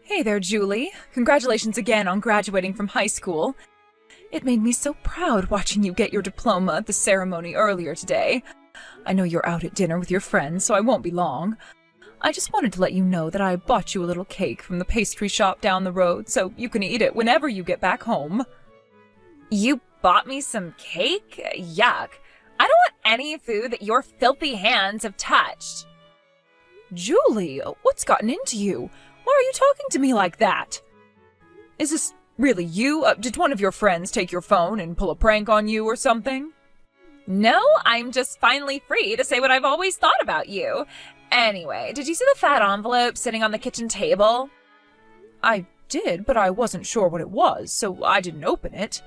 Hey there, Julie. Congratulations again on graduating from high school. It made me so proud watching you get your diploma at the ceremony earlier today. I know you're out at dinner with your friends, so I won't be long. I just wanted to let you know that I bought you a little cake from the pastry shop down the road, so you can eat it whenever you get back home. You bought me some cake? Yuck. I don't want any food that your filthy hands have touched. Julie, what's gotten into you? Why are you talking to me like that? Is this really you? Did one of your friends take your phone and pull a prank on you or something? No, I'm just finally free to say what I've always thought about you. Anyway, did you see the fat envelope sitting on the kitchen table? I did, but I wasn't sure what it was, so I didn't open it.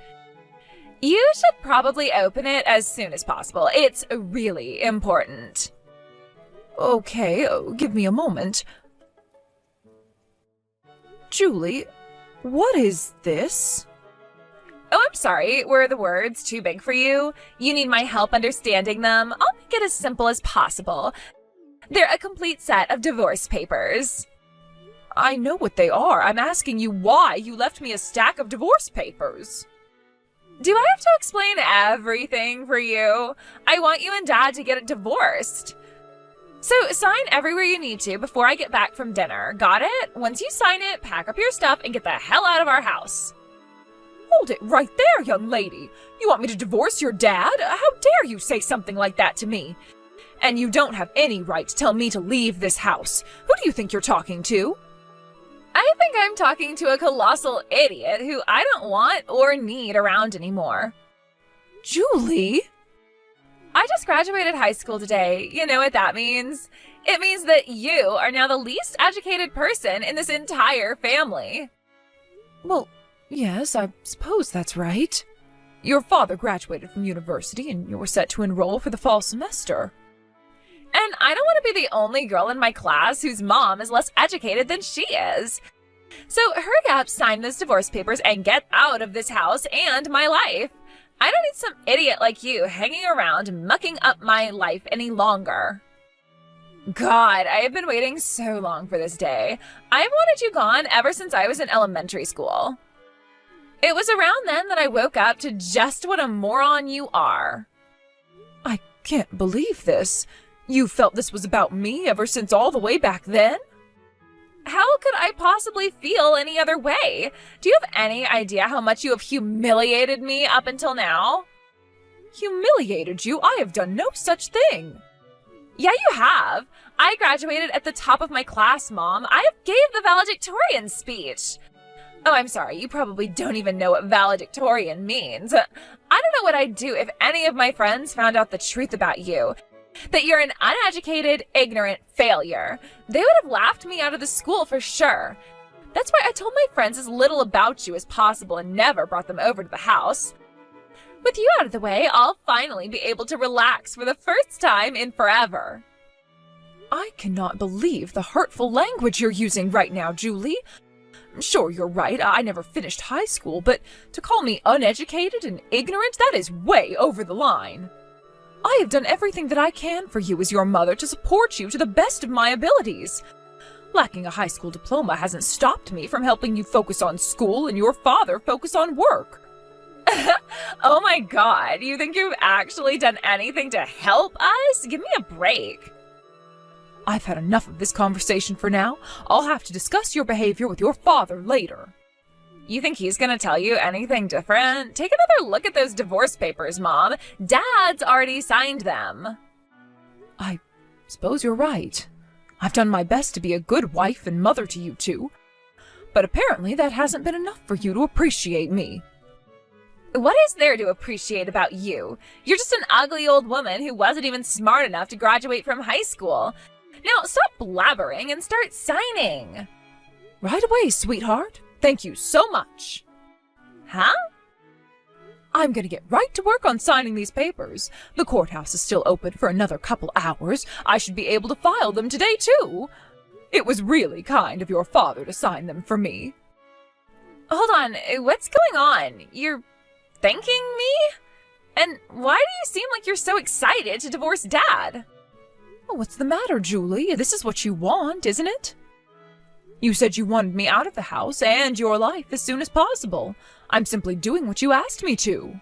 You should probably open it as soon as possible. It's really important. Okay, give me a moment. Julie, what is this? Oh, I'm sorry. Were the words too big for you? You need my help understanding them? I'll make it as simple as possible. They're a complete set of divorce papers. I know what they are. I'm asking you why you left me a stack of divorce papers. Do I have to explain everything for you? I want you and Dad to get divorced. So sign everywhere you need to before I get back from dinner. Got it? Once you sign it, pack up your stuff and get the hell out of our house. Hold it right there, young lady. You want me to divorce your dad? How dare you say something like that to me? And you don't have any right to tell me to leave this house. Who do you think you're talking to? I think I'm talking to a colossal idiot who I don't want or need around anymore. Julie? I just graduated high school today. You know what that means? It means that you are now the least educated person in this entire family. Well, yes, I suppose that's right. Your father graduated from university and you're set to enroll for the fall semester. And I don't want to be the only girl in my class whose mom is less educated than she is. So hurry up, sign those divorce papers, and get out of this house and my life. I don't need some idiot like you hanging around mucking up my life any longer. God, I have been waiting so long for this day. I've wanted you gone ever since I was in elementary school. It was around then that I woke up to just what a moron you are. I can't believe this. You felt this was about me ever since all the way back then? How could I possibly feel any other way? Do you have any idea how much you have humiliated me up until now? Humiliated you? I have done no such thing. Yeah, you have. I graduated at the top of my class, Mom. I gave the valedictorian speech. Oh, I'm sorry. You probably don't even know what valedictorian means. I don't know what I'd do if any of my friends found out the truth about you. That you're an uneducated, ignorant failure. They would have laughed me out of the school for sure. That's why I told my friends as little about you as possible and never brought them over to the house. With you out of the way, I'll finally be able to relax for the first time in forever. I cannot believe the hurtful language you're using right now, Julie. Sure, you're right. I never finished high school, but to call me uneducated and ignorant, that is way over the line. I have done everything that I can for you as your mother to support you to the best of my abilities. Lacking a high school diploma hasn't stopped me from helping you focus on school and your father focus on work. Oh my God, you think you've actually done anything to help us? Give me a break. I've had enough of this conversation for now. I'll have to discuss your behavior with your father later. You think he's gonna tell you anything different? Take another look at those divorce papers, Mom. Dad's already signed them. I suppose you're right. I've done my best to be a good wife and mother to you two. But apparently that hasn't been enough for you to appreciate me. What is there to appreciate about you? You're just an ugly old woman who wasn't even smart enough to graduate from high school. Now stop blabbering and start signing. Right away, sweetheart. Thank you so much. Huh? I'm gonna get right to work on signing these papers. The courthouse is still open for another couple hours. I should be able to file them today, too. It was really kind of your father to sign them for me. Hold on, what's going on? You're thanking me? And why do you seem like you're so excited to divorce Dad? Oh, what's the matter, Julie? This is what you want, isn't it? You said you wanted me out of the house and your life as soon as possible. I'm simply doing what you asked me to.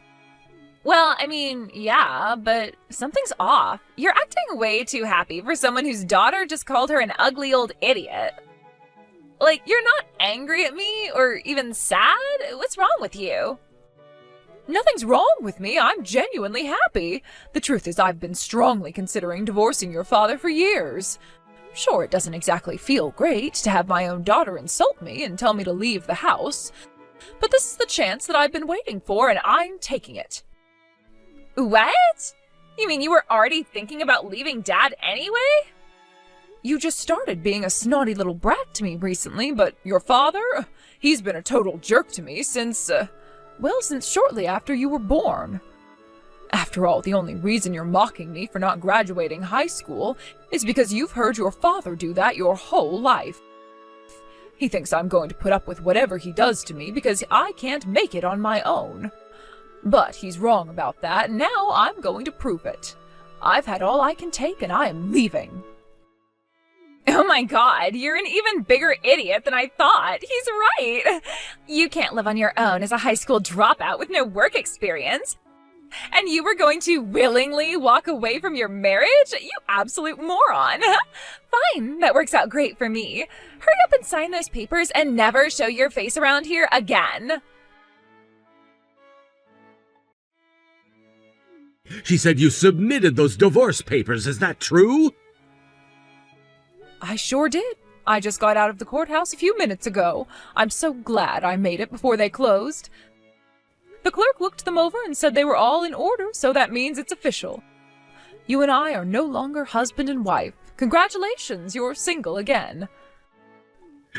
Well, I mean, yeah, but something's off. You're acting way too happy for someone whose daughter just called her an ugly old idiot. Like, you're not angry at me or even sad? What's wrong with you? Nothing's wrong with me. I'm genuinely happy. The truth is, I've been strongly considering divorcing your father for years. Sure, it doesn't exactly feel great to have my own daughter insult me and tell me to leave the house, but this is the chance that I've been waiting for, and I'm taking it. What? You mean you were already thinking about leaving Dad anyway? You just started being a snotty little brat to me recently, but your father, he's been a total jerk to me since shortly after you were born. After all, the only reason you're mocking me for not graduating high school is because you've heard your father do that your whole life. He thinks I'm going to put up with whatever he does to me because I can't make it on my own. But he's wrong about that, and now I'm going to prove it. I've had all I can take, and I am leaving. Oh my god, you're an even bigger idiot than I thought. He's right. You can't live on your own as a high school dropout with no work experience. And you were going to willingly walk away from your marriage? You absolute moron. Fine, that works out great for me. Hurry up and sign those papers and never show your face around here again. She said you submitted those divorce papers, is that true? I sure did. I just got out of the courthouse a few minutes ago. I'm so glad I made it before they closed. The clerk looked them over and said they were all in order, so that means it's official. You and I are no longer husband and wife. Congratulations, you're single again.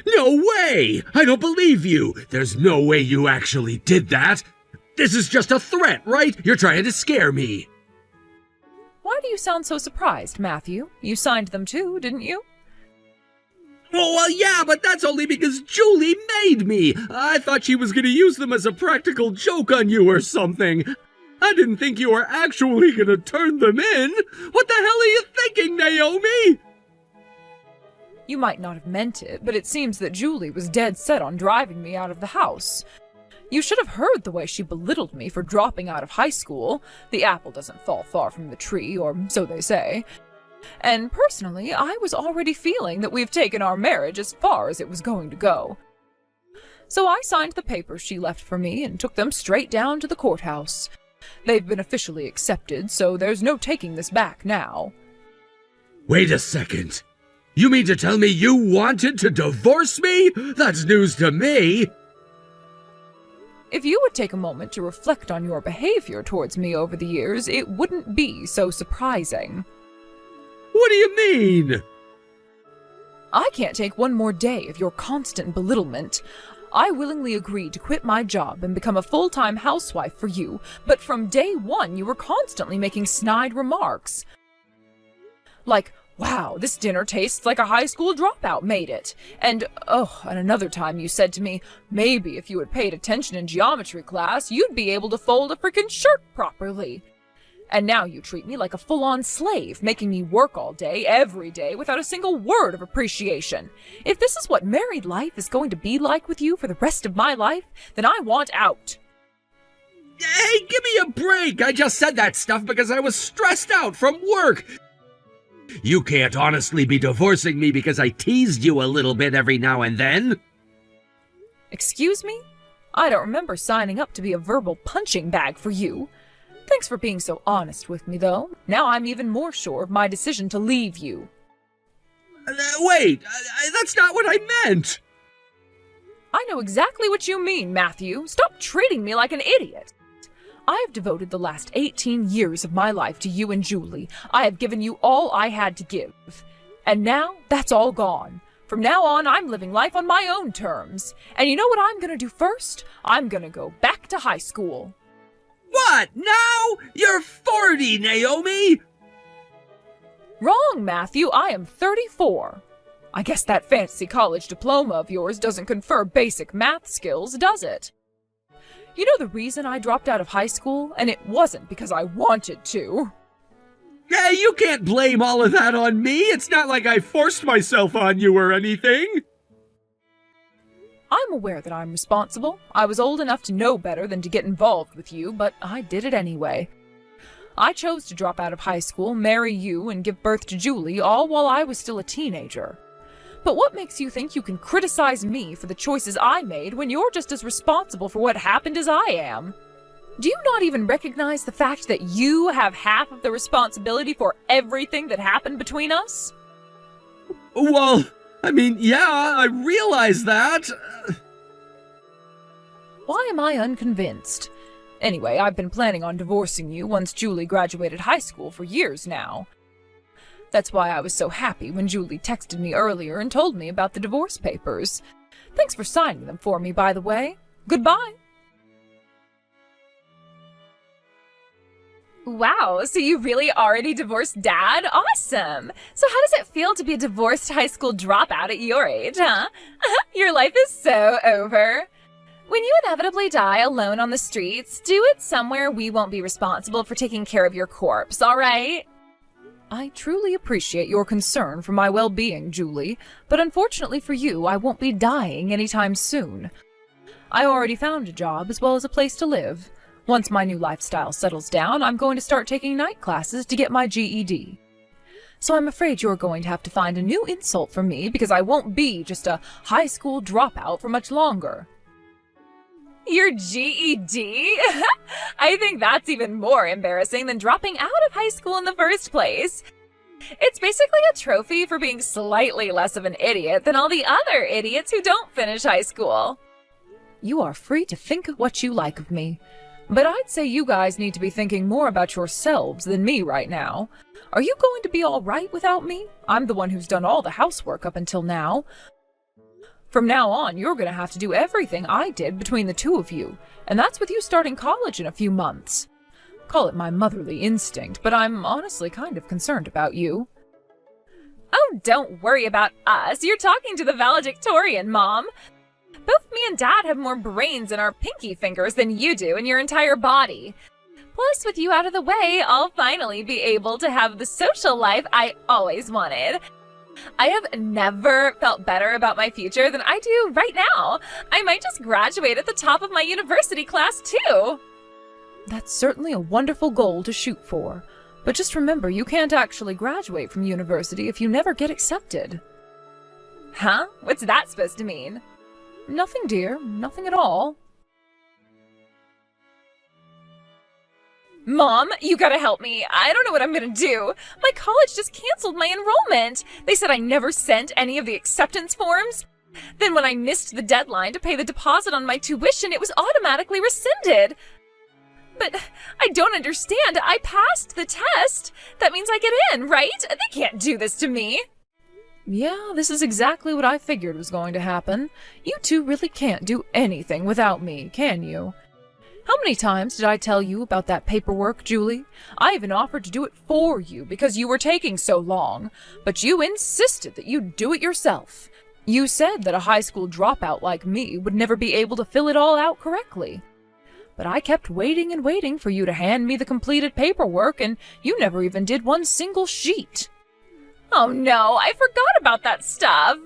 No way! I don't believe you! There's no way you actually did that! This is just a threat, right? You're trying to scare me! Why do you sound so surprised, Matthew? You signed them too, didn't you? Oh, well, yeah, but that's only because Julie made me! I thought she was gonna use them as a practical joke on you or something! I didn't think you were actually gonna turn them in! What the hell are you thinking, Naomi? You might not have meant it, but it seems that Julie was dead set on driving me out of the house. You should have heard the way she belittled me for dropping out of high school. The apple doesn't fall far from the tree, or so they say. And personally, I was already feeling that we've taken our marriage as far as it was going to go. So I signed the papers she left for me and took them straight down to the courthouse. They've been officially accepted, so there's no taking this back now. Wait a second. You mean to tell me you wanted to divorce me? That's news to me! If you would take a moment to reflect on your behavior towards me over the years, it wouldn't be so surprising. What do you mean? I can't take one more day of your constant belittlement. I willingly agreed to quit my job and become a full-time housewife for you, but from day one you were constantly making snide remarks. Like, wow, this dinner tastes like a high school dropout made it. And another time you said to me, maybe if you had paid attention in geometry class, you'd be able to fold a frickin' shirt properly. And now you treat me like a full-on slave, making me work all day, every day, without a single word of appreciation. If this is what married life is going to be like with you for the rest of my life, then I want out. Hey, give me a break! I just said that stuff because I was stressed out from work! You can't honestly be divorcing me because I teased you a little bit every now and then. Excuse me? I don't remember signing up to be a verbal punching bag for you. Thanks for being so honest with me, though. Now I'm even more sure of my decision to leave you. Wait, that's not what I meant! I know exactly what you mean, Matthew. Stop treating me like an idiot. I have devoted the last 18 years of my life to you and Julie. I have given you all I had to give. And now, that's all gone. From now on, I'm living life on my own terms. And you know what I'm gonna do first? I'm gonna go back to high school. What? Now? You're 40, Naomi! Wrong, Matthew. I am 34. I guess that fancy college diploma of yours doesn't confer basic math skills, does it? You know the reason I dropped out of high school? And it wasn't because I wanted to. Hey, you can't blame all of that on me! It's not like I forced myself on you or anything! I'm aware that I'm responsible. I was old enough to know better than to get involved with you, but I did it anyway. I chose to drop out of high school, marry you, and give birth to Julie, all while I was still a teenager. But what makes you think you can criticize me for the choices I made when you're just as responsible for what happened as I am? Do you not even recognize the fact that you have half of the responsibility for everything that happened between us? Well, I mean, yeah, I realize that. Why am I unconvinced? Anyway, I've been planning on divorcing you once Julie graduated high school for years now. That's why I was so happy when Julie texted me earlier and told me about the divorce papers. Thanks for signing them for me, by the way. Goodbye. Wow, so you really already divorced Dad? Awesome! So how does it feel to be a divorced high school dropout at your age, huh? Your life is so over. When you inevitably die alone on the streets, do it somewhere we won't be responsible for taking care of your corpse, all right? I truly appreciate your concern for my well-being, Julie, but unfortunately for you, I won't be dying anytime soon. I already found a job as well as a place to live. Once my new lifestyle settles down, I'm going to start taking night classes to get my GED. So I'm afraid you're going to have to find a new insult for me because I won't be just a high school dropout for much longer. Your GED? I think that's even more embarrassing than dropping out of high school in the first place. It's basically a trophy for being slightly less of an idiot than all the other idiots who don't finish high school. You are free to think what you like of me, but I'd say you guys need to be thinking more about yourselves than me right now. Are you going to be all right without me? I'm the one who's done all the housework up until now. From now on, you're going to have to do everything I did between the two of you, and that's with you starting college in a few months. Call it my motherly instinct, but I'm honestly kind of concerned about you. Oh, don't worry about us. You're talking to the valedictorian, Mom. Both me and Dad have more brains in our pinky fingers than you do in your entire body. Plus, with you out of the way, I'll finally be able to have the social life I always wanted. I have never felt better about my future than I do right now. I might just graduate at the top of my university class, too. That's certainly a wonderful goal to shoot for. But just remember, you can't actually graduate from university if you never get accepted. Huh? What's that supposed to mean? Nothing, dear. Nothing at all. Mom, you gotta help me. I don't know what I'm gonna do. My college just canceled my enrollment. They said I never sent any of the acceptance forms. Then when I missed the deadline to pay the deposit on my tuition, it was automatically rescinded. But I don't understand. I passed the test. That means I get in, right? They can't do this to me. Yeah, this is exactly what I figured was going to happen. You two really can't do anything without me, can you? How many times did I tell you about that paperwork, Julie? I even offered to do it for you because you were taking so long, but you insisted that you'd do it yourself. You said that a high school dropout like me would never be able to fill it all out correctly. But I kept waiting and waiting for you to hand me the completed paperwork, and you never even did one single sheet. Oh no, I forgot about that stuff.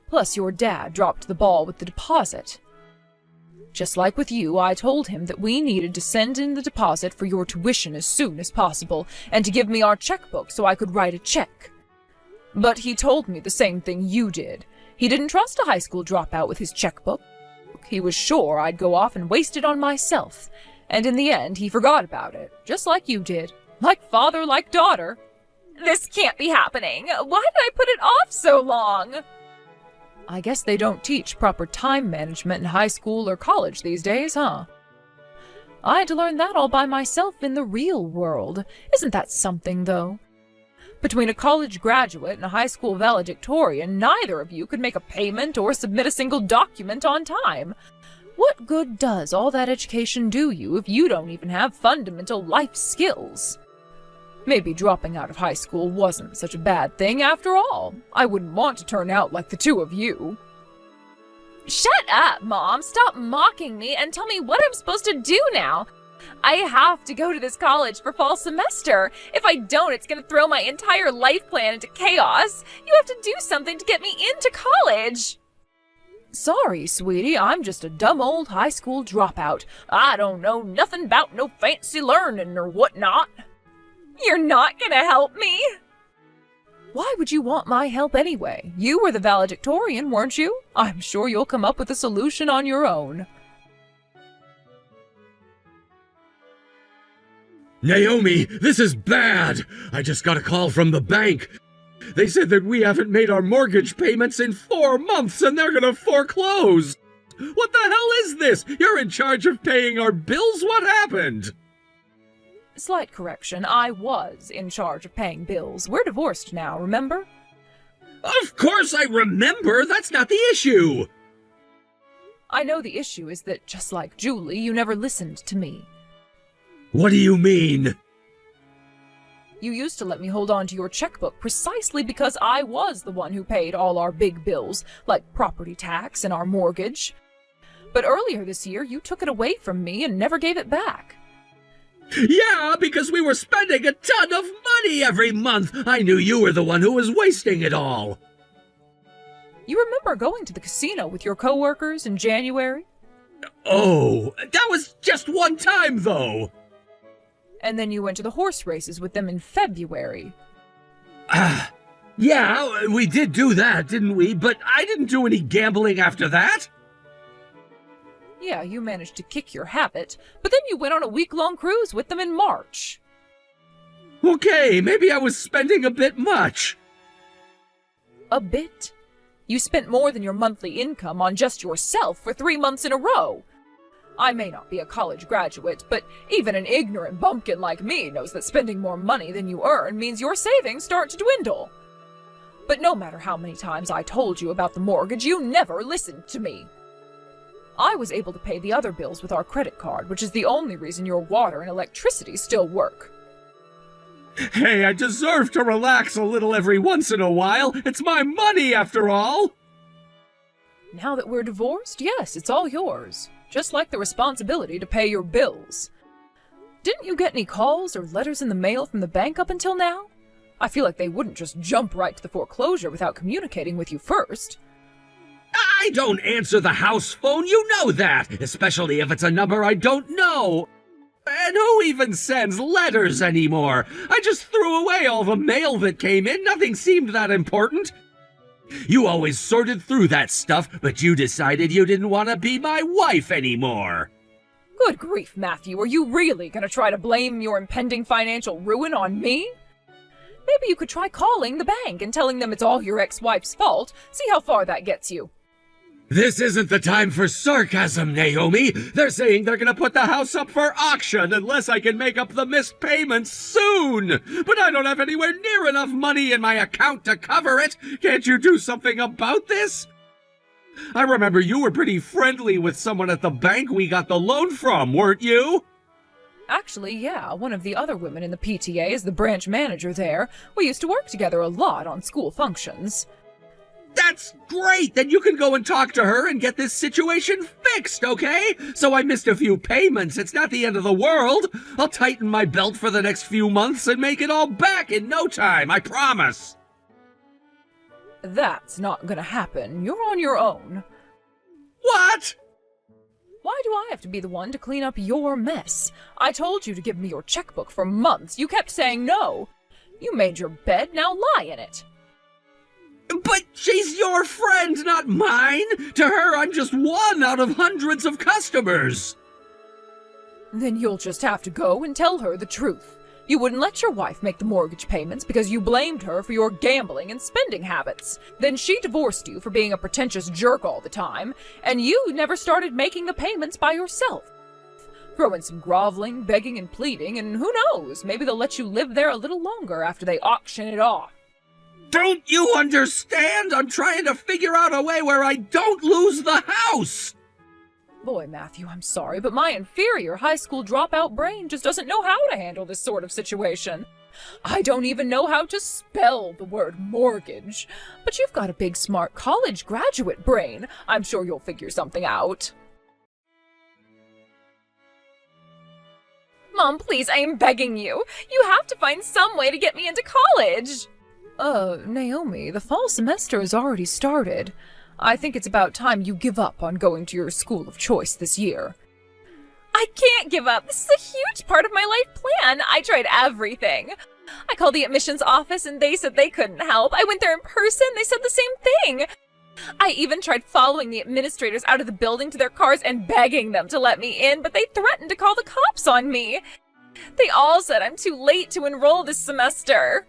Plus, your dad dropped the ball with the deposit. Just like with you, I told him that we needed to send in the deposit for your tuition as soon as possible, and to give me our checkbook so I could write a check. But he told me the same thing you did. He didn't trust a high school dropout with his checkbook. He was sure I'd go off and waste it on myself, and in the end he forgot about it, just like you did. Like father, like daughter. This can't be happening. Why did I put it off so long? I guess they don't teach proper time management in high school or college these days, huh? I had to learn that all by myself in the real world. Isn't that something, though? Between a college graduate and a high school valedictorian, neither of you could make a payment or submit a single document on time. What good does all that education do you if you don't even have fundamental life skills? Maybe dropping out of high school wasn't such a bad thing after all. I wouldn't want to turn out like the two of you. Shut up, Mom. Stop mocking me and tell me what I'm supposed to do now. I have to go to this college for fall semester. If I don't, it's going to throw my entire life plan into chaos. You have to do something to get me into college. Sorry, sweetie, I'm just a dumb old high school dropout. I don't know nothing about no fancy learning or whatnot. You're not gonna help me? Why would you want my help anyway? You were the valedictorian, weren't you? I'm sure you'll come up with a solution on your own. Naomi, this is bad! I just got a call from the bank. They said that we haven't made our mortgage payments in 4 months and they're gonna foreclose! What the hell is this? You're in charge of paying our bills? What happened? Slight correction, I was in charge of paying bills. We're divorced now, remember? Of course I remember! That's not the issue! I know the issue is that, just like Julie, you never listened to me. What do you mean? You used to let me hold on to your checkbook precisely because I was the one who paid all our big bills, like property tax and our mortgage. But earlier this year, you took it away from me and never gave it back. Yeah, because we were spending a ton of money every month. I knew you were the one who was wasting it all. You remember going to the casino with your coworkers in January? Oh, that was just one time, though. And then you went to the horse races with them in February. Yeah, we did do that, didn't we? But I didn't do any gambling after that. Yeah, you managed to kick your habit, but then you went on a week-long cruise with them in March. Okay, maybe I was spending a bit much. A bit? You spent more than your monthly income on just yourself for 3 months in a row. I may not be a college graduate, but even an ignorant bumpkin like me knows that spending more money than you earn means your savings start to dwindle. But no matter how many times I told you about the mortgage, you never listened to me. I was able to pay the other bills with our credit card, which is the only reason your water and electricity still work. Hey, I deserve to relax a little every once in a while. It's my money, after all. Now that we're divorced, yes, it's all yours. Just like the responsibility to pay your bills. Didn't you get any calls or letters in the mail from the bank up until now? I feel like they wouldn't just jump right to the foreclosure without communicating with you first. I don't answer the house phone, you know that, especially if it's a number I don't know. And who even sends letters anymore? I just threw away all the mail that came in. Nothing seemed that important. You always sorted through that stuff, but you decided you didn't want to be my wife anymore. Good grief, Matthew, are you really going to try to blame your impending financial ruin on me? Maybe you could try calling the bank and telling them it's all your ex-wife's fault. See how far that gets you. This isn't the time for sarcasm, Naomi. They're saying they're gonna put the house up for auction unless I can make up the missed payments soon. But I don't have anywhere near enough money in my account to cover it. Can't you do something about this? I remember you were pretty friendly with someone at the bank we got the loan from, weren't you? Actually, yeah, one of the other women in the PTA is the branch manager there. We used to work together a lot on school functions. That's great! Then you can go and talk to her and get this situation fixed, okay? So I missed a few payments. It's not the end of the world. I'll tighten my belt for the next few months and make it all back in no time, I promise. That's not gonna happen. You're on your own. What? Why do I have to be the one to clean up your mess? I told you to give me your checkbook for months. You kept saying no. You made your bed, now lie in it. But she's your friend, not mine! To her, I'm just one out of hundreds of customers! Then you'll just have to go and tell her the truth. You wouldn't let your wife make the mortgage payments because you blamed her for your gambling and spending habits. Then she divorced you for being a pretentious jerk all the time, and you never started making the payments by yourself. Throw in some groveling, begging, and pleading, and who knows, maybe they'll let you live there a little longer after they auction it off. Don't you understand? I'm trying to figure out a way where I don't lose the house! Boy, Matthew, I'm sorry, but my inferior high school dropout brain just doesn't know how to handle this sort of situation. I don't even know how to spell the word mortgage. But you've got a big, smart college graduate brain. I'm sure you'll figure something out. Mom, please, I am begging you. You have to find some way to get me into college. Naomi, the fall semester has already started. I think it's about time you give up on going to your school of choice this year. I can't give up. This is a huge part of my life plan. I tried everything. I called the admissions office and they said they couldn't help. I went there in person. They said the same thing. I even tried following the administrators out of the building to their cars and begging them to let me in, but they threatened to call the cops on me. They all said I'm too late to enroll this semester.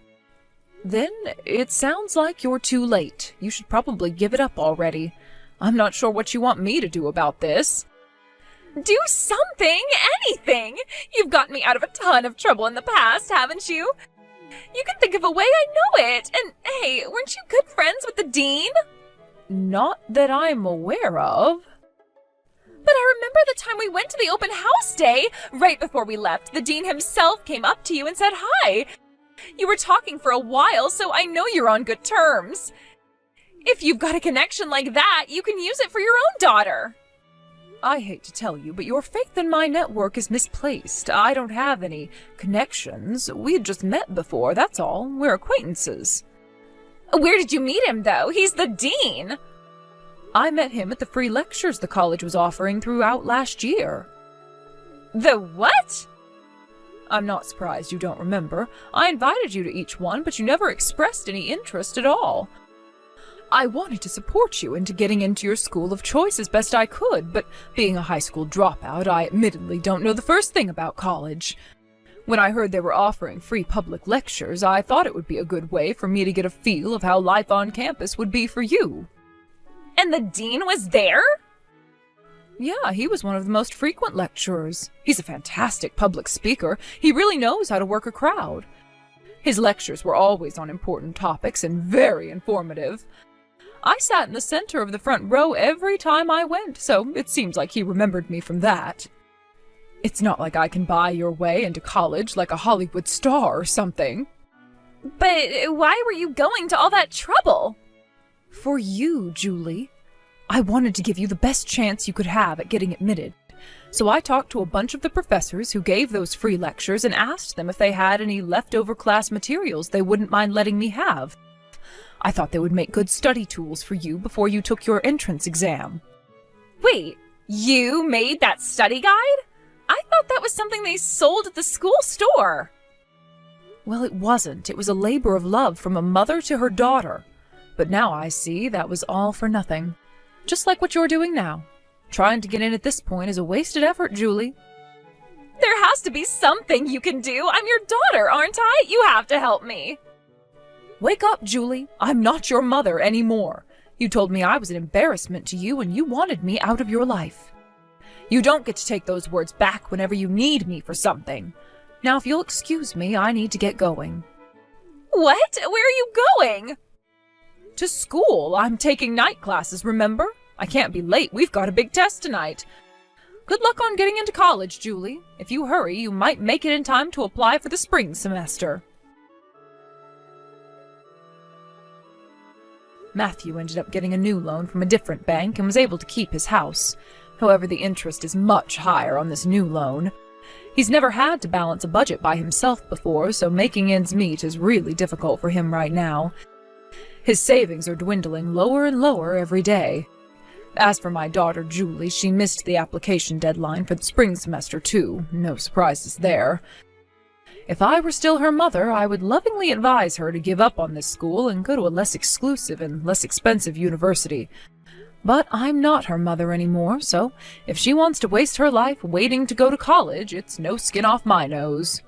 Then it sounds like you're too late. You should probably give it up already. I'm not sure what you want me to do about this. Do something, anything. You've gotten me out of a ton of trouble in the past, haven't you? You can think of a way, I know it. And hey, weren't you good friends with the dean? Not that I'm aware of. But I remember the time we went to the open house day. Right before we left, the dean himself came up to you and said hi. You were talking for a while, so I know you're on good terms. If you've got a connection like that, you can use it for your own daughter. I hate to tell you, but your faith in my network is misplaced. I don't have any connections. We had just met before, that's all. We're acquaintances. Where did you meet him, though? He's the dean. I met him at the free lectures the college was offering throughout last year. The what? I'm not surprised you don't remember. I invited you to each one, but you never expressed any interest at all. I wanted to support you into getting into your school of choice as best I could, but being a high school dropout, I admittedly don't know the first thing about college. When I heard they were offering free public lectures, I thought it would be a good way for me to get a feel of how life on campus would be for you. And the dean was there? Yeah, he was one of the most frequent lecturers. He's a fantastic public speaker. He really knows how to work a crowd. His lectures were always on important topics and very informative. I sat in the center of the front row every time I went, so it seems like he remembered me from that. It's not like I can buy your way into college like a Hollywood star or something. But why were you going to all that trouble? For you, Julie. I wanted to give you the best chance you could have at getting admitted. So I talked to a bunch of the professors who gave those free lectures and asked them if they had any leftover class materials they wouldn't mind letting me have. I thought they would make good study tools for you before you took your entrance exam. Wait, you made that study guide? I thought that was something they sold at the school store. Well, it wasn't. It was a labor of love from a mother to her daughter. But now I see that was all for nothing. Just like what you're doing now. Trying to get in at this point is a wasted effort, Julie. There has to be something you can do. I'm your daughter, aren't I? You have to help me. Wake up, Julie. I'm not your mother anymore. You told me I was an embarrassment to you and you wanted me out of your life. You don't get to take those words back whenever you need me for something. Now, if you'll excuse me, I need to get going. What? Where are you going? To school. I'm taking night classes, remember? I can't be late. We've got a big test tonight. Good luck on getting into college, Julie. If you hurry, you might make it in time to apply for the spring semester. Matthew ended up getting a new loan from a different bank and was able to keep his house. However, the interest is much higher on this new loan. He's never had to balance a budget by himself before, so making ends meet is really difficult for him right now. His savings are dwindling lower and lower every day. As for my daughter, Julie, she missed the application deadline for the spring semester, too. No surprises there. If I were still her mother, I would lovingly advise her to give up on this school and go to a less exclusive and less expensive university. But I'm not her mother anymore, so if she wants to waste her life waiting to go to college, it's no skin off my nose.